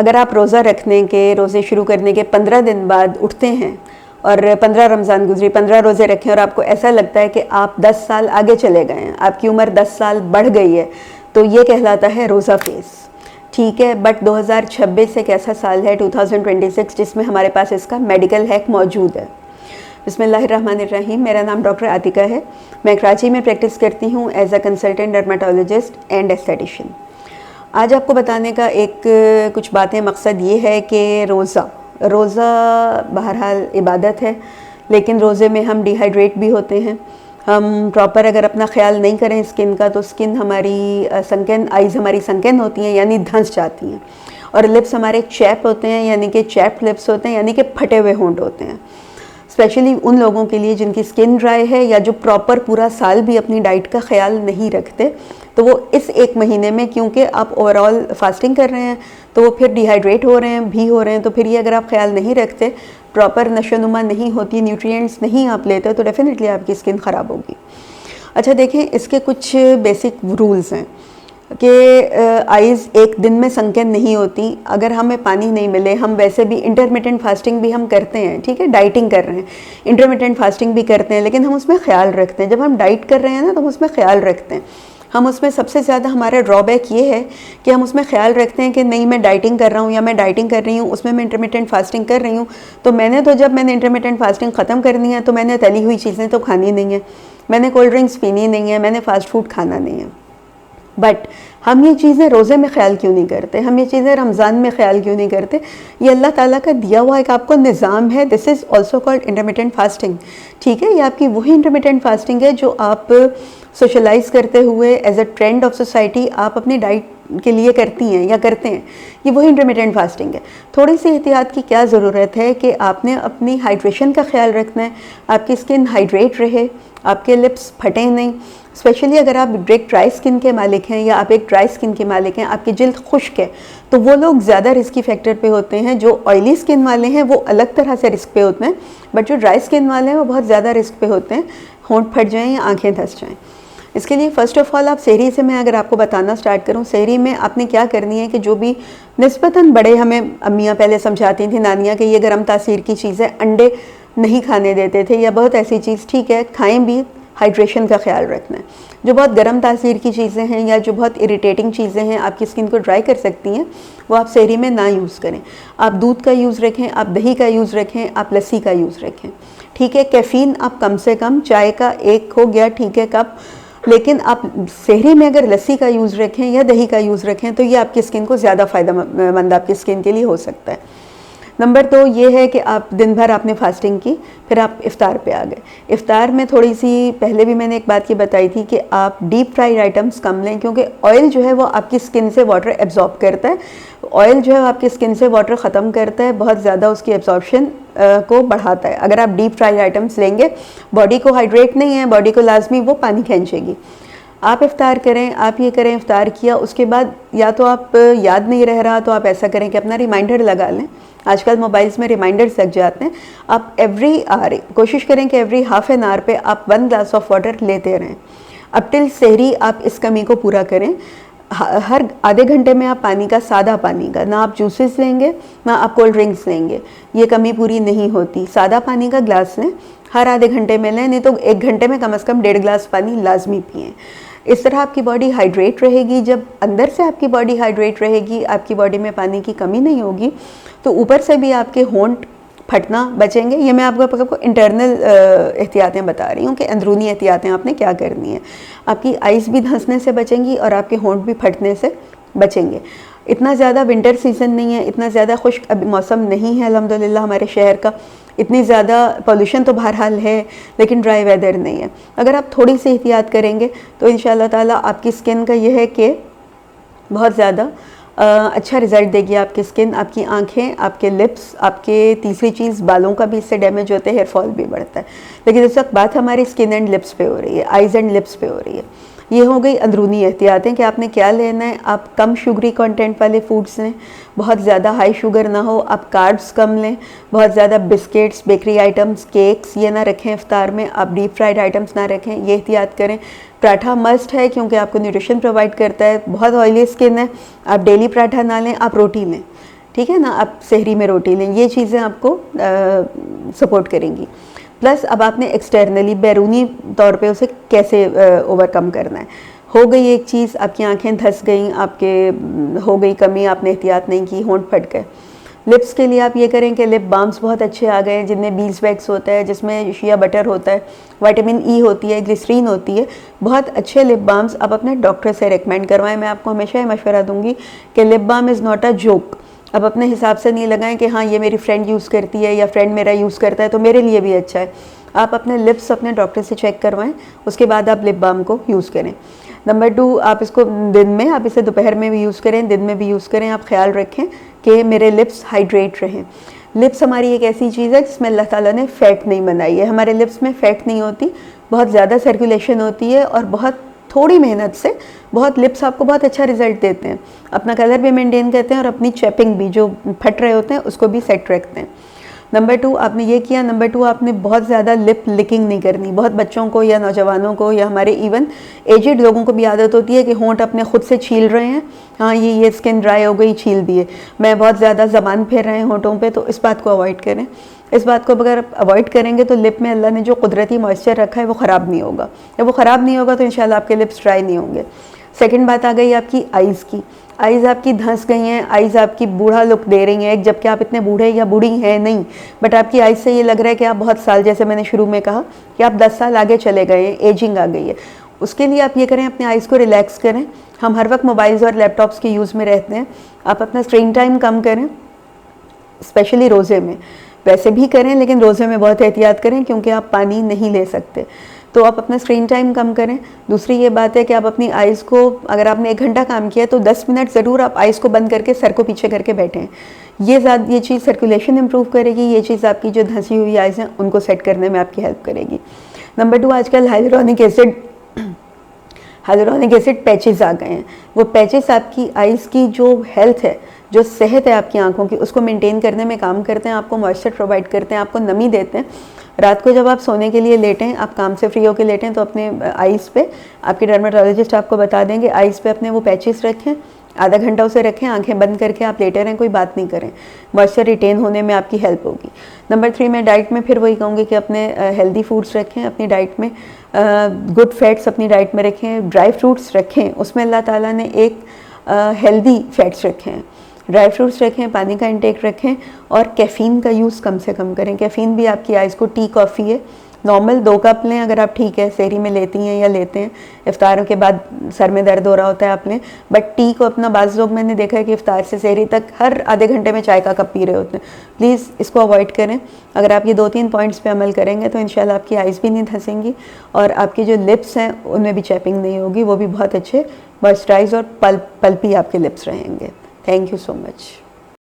अगर आप रोज़े शुरू करने के 15 दिन बाद उठते हैं और 15 रमज़ान गुजरी, 15 रोज़े रखें और आपको ऐसा लगता है कि आप 10 साल आगे चले गए हैं, आपकी उम्र 10 साल बढ़ गई है, तो ये कहलाता है रोज़ा फेस। ठीक है, बट 2026 एक ऐसा साल है 2026 जिसमें हमारे पास इसका मेडिकल हैक मौजूद है। बिस्मिल्लाहिर्रहमानिर्रहीम। मेरा नाम डॉक्टर आतिका है। मैं कराची में प्रैक्टिस करती हूँ as a consultant dermatologist and aesthetician. आज आपको बताने का कुछ बातें मकसद ये है कि रोज़ा बहरहाल इबादत है, लेकिन रोज़े में हम डिहाइड्रेट भी होते हैं। हम प्रॉपर अगर अपना ख्याल नहीं करें स्किन का, तो स्किन हमारी सनकन, आइज़ हमारी सनकन होती हैं यानी धंस जाती हैं, और लिप्स हमारे चैप होते हैं यानी कि चैप्ड लिप्स होते हैं यानी कि फटे हुए होंठ होते हैं। स्पेशली उन लोगों के लिए जिनकी स्किन ड्राई है या जो प्रॉपर पूरा साल भी अपनी डाइट का ख्याल नहीं रखते, तो वो इस एक महीने में, क्योंकि आप ओवरऑल फास्टिंग कर रहे हैं, तो वो फिर डिहाइड्रेट हो रहे हैं, तो फिर ये अगर आप ख्याल नहीं रखते, प्रॉपर नशोनुमा नहीं होती, न्यूट्रिएंट्स नहीं आप लेते, तो डेफिनेटली आपकी स्किन ख़राब होगी। अच्छा देखें, इसके कुछ बेसिक रूल्स हैं कि आइज़ एक दिन में संकन नहीं होती अगर हमें पानी नहीं मिले। हम वैसे भी इंटरमिटेंट फास्टिंग भी हम करते हैं, ठीक है, डाइटिंग कर रहे हैं, इंटरमिटेंट फास्टिंग भी करते हैं, लेकिन हम उसमें ख्याल रखते हैं। जब हम डाइट कर रहे हैं ना, तो हम उसमें ख्याल रखते हैं। हम उसमें सबसे ज़्यादा हमारा ड्रॉबैक ये है कि हम उसमें ख्याल रखते हैं कि नहीं, मैं डाइटिंग कर रहा हूँ या मैं डाइटिंग कर रही हूँ, उसमें मैं इंटरमिटेंट फास्टिंग कर रही हूँ, तो जब मैंने इंटरमिटेंट फास्टिंग ख़त्म करनी है, तो मैंने तली हुई चीज़ें तो खानी नहीं है, मैंने कोल्ड ड्रिंक्स पीनी नहीं है, मैंने फ़ास्ट फूड खाना नहीं है। बट हम ये चीज़ें रोज़े में ख्याल क्यों नहीं करते, हम ये चीज़ें रमज़ान में ख्याल क्यों नहीं करते? ये अल्लाह ताला का दिया हुआ एक आपको निज़ाम है। This is also called intermittent fasting. ठीक है, ये आपकी वही इंटरमिटेंट फास्टिंग है जो आप सोशलाइज करते हुए as a trend of society आप अपनी डाइट के लिए करती हैं या करते हैं। ये वही इंटरमिटेंट फास्टिंग है। थोड़ी सी एहतियात की क्या ज़रूरत है कि आपने अपनी हाइड्रेशन का ख्याल रखना है, आपकी स्किन हाइड्रेट रहे, आपके लिप्स फटे नहीं। स्पेशली अगर आप एक ड्राई स्किन के मालिक हैं या आप एक ड्राई स्किन के मालिक हैं, आपकी जिल्द खुश्क है, तो वो लोग ज़्यादा रिस्की फैक्टर पे होते हैं। जो ऑयली स्किन वाले हैं वो अलग तरह से रिस्क पे होते हैं, बट जो ड्राई स्किन वाले हैं वो बहुत ज़्यादा रिस्क पे होते हैं, होंठ फट जाएँ या आँखें धंस जाएँ। इसके लिए फ़र्स्ट ऑफ़ ऑल आप सहरी से, मैं अगर आपको बताना स्टार्ट करूं, सहरी में आपने क्या करनी है कि जो भी निस्बतन बड़े हमें अम्मियाँ पहले समझाती थी, नानियाँ, कि ये गर्म तासीर की चीज़ है, अंडे नहीं खाने देते थे या बहुत ऐसी चीज़, ठीक है, खाएं भी, हाइड्रेशन का ख्याल रखना है। जो बहुत गर्म तासीर की चीज़ें हैं या जो बहुत इरिटेटिंग चीज़ें हैं, आपकी स्किन को ड्राई कर सकती हैं, वो आप सहरी में ना यूज़ करें। आप दूध का यूज़ रखें, आप दही का यूज़ रखें, आप लस्सी का यूज़ रखें। ठीक है, कैफ़ीन आप कम से कम, चाय का एक हो गया, ठीक है, कप, लेकिन आप सहरी में अगर लस्सी का यूज़ रखें या दही का यूज़ रखें, तो ये आपकी स्किन को ज़्यादा फ़ायदेमंद आपकी स्किन के लिए हो सकता है। नंबर 2 ये है कि आप दिन भर आपने फास्टिंग की, फिर आप इफ़्तार पे आ गए। इफ़्तार में थोड़ी सी पहले भी मैंने एक बात ये बताई थी कि आप डीप फ्राइड आइटम्स कम लें, क्योंकि ऑयल जो है वो आपकी स्किन से वाटर एब्जॉर्ब करता है। ऑयल जो है आपकी स्किन से वाटर ख़त्म करता है, बहुत ज़्यादा उसकी एब्जॉर्प्शन को बढ़ाता है। अगर आप डीप फ्राइड आइटम्स लेंगे, बॉडी को हाइड्रेट नहीं है, बॉडी को लाजमी वो पानी खींचेगी। आप इफ़्तार करें, आप ये करें, इफ़्तार किया, उसके बाद या तो आप याद नहीं रह रहा, तो आप ऐसा करें कि अपना रिमाइंडर लगा लें। आजकल मोबाइल्स में रिमाइंडर्स लग जाते हैं। आप एवरी आवर कोशिश करें कि एवरी हाफ एन आवर पे आप 1 ग्लास ऑफ वाटर लेते रहें। अब टिल सहरी आप इस कमी को पूरा करें। हर आधे घंटे में आप पानी का, सादा पानी का, ना आप जूसेस लेंगे ना आप कोल्ड ड्रिंक्स लेंगे, ये कमी पूरी नहीं होती। सादा पानी का ग्लास लें, हर आधे घंटे में लें, नहीं तो 1 घंटे में कम से कम 1.5 ग्लास पानी लाजमी पिएँ। इस तरह आपकी बॉडी हाइड्रेट रहेगी। जब अंदर से आपकी बॉडी हाइड्रेट रहेगी, आपकी बॉडी में पानी की कमी नहीं होगी, तो ऊपर से भी आपके होंठ फटना बचेंगे। ये मैं आपको इंटरनल एहतियातें बता रही हूँ कि अंदरूनी एहतियातें आपने क्या करनी है। आपकी आइज़ भी धंसने से बचेंगी और आपके होंठ भी फटने से बचेंगे। इतना ज़्यादा विंटर सीज़न नहीं है, इतना ज़्यादा खुश्क अभी मौसम नहीं है अल्हम्दुलिल्लाह हमारे शहर का। इतनी ज़्यादा पॉल्यूशन तो बहरहाल है, लेकिन ड्राई वेदर नहीं है। अगर आप थोड़ी सी एहतियात करेंगे तो इंशाअल्लाह ताला आपकी स्किन का यह है कि बहुत ज़्यादा अच्छा रिज़ल्ट देगी आपकी स्किन, आपकी आंखें, आपके लिप्स, आपके तीसरी चीज़ बालों का भी इससे डैमेज होता है, हेयर फॉल भी बढ़ता है। लेकिन इस वक्त बात हमारी स्किन एंड लिप्स पे हो रही है, आइज़ एंड लिप्स पे हो रही है। ये हो गई अंदरूनी एहतियातें कि आपने क्या लेना है। आप कम शुगरी कंटेंट वाले फूड्स लें, बहुत ज़्यादा हाई शुगर ना हो। आप कार्ब्स कम लें, बहुत ज़्यादा बिस्किट्स, बेकरी आइटम्स, केक्स ये ना रखें इफ्तार में। आप डीप फ्राइड आइटम्स ना रखें, ये एहतियात करें। पराठा मस्ट है क्योंकि आपको न्यूट्रिशन प्रोवाइड करता है। बहुत ऑयली स्किन है, आप डेली पराठा ना लें, आप रोटी लें। ठीक है ना, आप सहरी में रोटी लें, ये चीज़ें आपको सपोर्ट करेंगी। प्लस अब आपने एक्सटर्नली बैरूनी तौर पे उसे कैसे ओवरकम करना है। हो गई एक चीज़, आपकी आंखें धंस गई, आपके हो गई कमी, आपने एहतियात नहीं की, होंठ फट गए। लिप्स के लिए आप ये करें कि लिप बाम्स बहुत अच्छे आ गए हैं जिनमें बीज वैक्स होता है, जिसमें शिया बटर होता है, विटामिन ई होती है, ग्लिसरीन होती है। बहुत अच्छे लिप बाम्स आप अपने डॉक्टर से रेकमेंड करवाएं। मैं आपको हमेशा ये मशवरा दूंगी कि lip balm is not a joke. अब अपने हिसाब से नहीं लगाएं कि हाँ ये मेरी फ्रेंड यूज़ करती है या फ्रेंड मेरा यूज़ करता है तो मेरे लिए भी अच्छा है। आप अपने लिप्स अपने डॉक्टर से चेक करवाएं, उसके बाद आप लिप बाम को यूज़ करें। नंबर 2, आप इसको दिन में, आप इसे दोपहर में भी यूज़ करें, दिन में भी यूज़ करें। आप ख्याल रखें कि मेरे लिप्स हाइड्रेट रहें। लिप्स हमारी एक ऐसी चीज़ है जिसमें अल्लाह ताला ने फ़ैट नहीं बनाई है। हमारे लिप्स में फ़ैट नहीं होती, बहुत ज़्यादा सर्कुलेशन होती है और बहुत थोड़ी मेहनत से बहुत लिप्स आपको बहुत अच्छा रिजल्ट देते हैं। अपना कलर भी मेंटेन करते हैं और अपनी चैपिंग भी, जो फट रहे होते हैं उसको भी सेट रखते हैं। नंबर 2, आपने ये किया। नंबर 2, आपने बहुत ज़्यादा लिप लिकिंग नहीं करनी। बहुत बच्चों को या नौजवानों को या हमारे इवन एजेड लोगों को भी आदत होती है कि होंठ अपने खुद से छील रहे हैं, हाँ ये स्किन ड्राई हो गई, छील दिए। मैं बहुत ज़्यादा ज़बान फेर रहे हैं होंठों पे, तो इस बात को अवॉइड करें। इस बात को अगर अवॉइड करेंगे तो लिप में अल्लाह ने जो कुदरती मॉइस्चर रखा है वो ख़राब नहीं होगा। जब वो ख़राब नहीं होगा तो इंशाल्लाह आपके लिप्स ड्राई नहीं होंगे। सेकंड बात आ गई आपकी आइज़ की। आइज़ आपकी धंस गई हैं, आइज़ आपकी बूढ़ा लुक दे रही हैं, जबकि आप इतने बूढ़े या बूढ़ी हैं नहीं, बट आपकी आइज़ से ये लग रहा है कि आप बहुत साल, जैसे मैंने शुरू में कहा कि आप 10 साल आगे चले गए हैं, एजिंग आ गई है। उसके लिए आप ये करें, अपने आइज़ को रिलैक्स करें। हम हर वक्त मोबाइल्स और लैपटॉप्स के यूज़ में रहते हैं, आप अपना स्क्रीन टाइम कम करें, स्पेशली रोज़े में। वैसे भी करें लेकिन रोज़े में बहुत एहतियात करें क्योंकि आप पानी नहीं ले सकते, तो आप अपना स्क्रीन टाइम कम करें। दूसरी ये बात है कि आप अपनी आइज़ को, अगर आपने 1 घंटा काम किया तो 10 मिनट ज़रूर आप आइज़ को बंद करके सर को पीछे करके बैठें। ये चीज़ सर्कुलेशन इंप्रूव करेगी, ये चीज़ आपकी जो धंसी हुई आइज़ हैं उनको सेट करने में आपकी हेल्प करेगी। नंबर 2, आजकल हाइलुरोनिक एसिड पैचेस आ गए हैं। वो पैचेस आपकी आइज़ की जो हेल्थ है, जो सेहत है आपकी आंखों की, उसको मेंटेन करने में काम करते हैं, आपको मॉइस्चर प्रोवाइड करते हैं, आपको नमी देते हैं। रात को जब आप सोने के लिए लेटें, आप काम से फ्री होकर लेटें, तो अपने आइज़ पे, आपके डर्मेटोलॉजिस्ट आपको बता देंगे, आइज़ पे अपने वो पैचेस रखें, आधा घंटा उसे रखें, आंखें बंद करके आप लेटे रहें, कोई बात नहीं करें। मॉइस्चर रिटेन होने में आपकी हेल्प होगी। नंबर 3, मैं डाइट में फिर वही कहूँगी कि अपने हेल्दी फूड्स रखें अपनी डाइट में, गुड फैट्स अपनी डाइट में रखें, ड्राई फ्रूट्स रखें, उसमें अल्लाह ताला ने एक हेल्दी फैट्स रखे हैं, ड्राई फ्रूट्स रखें, पानी का इंटेक रखें और कैफ़ीन का यूज़ कम से कम करें। कैफ़ीन भी आपकी आइज़ को, टी कॉफ़ी है नॉर्मल 2 कप लें अगर आप, ठीक है, सहरी में लेती हैं या लेते हैं, इफ्तारों के बाद सर में दर्द हो रहा होता है आप लें, बट टी को अपना, बाज़ लोग मैंने देखा है कि इफ्तार से सहरी तक हर आधे घंटे में चाय का कप पी रहे होते हैं। प्लीज़ इसको अवॉइड करें। अगर आप ये 2-3 पॉइंट्स पे अमल करेंगे तो इंशाल्लाह आपकी आइज़ भी नहीं धंसेंगी और आपकी जो लिप्स हैं उनमें भी चैपिंग नहीं होगी, वो भी बहुत अच्छे मॉइस्चराइज और पल्पी आपके लिप्स रहेंगे। Thank you so much.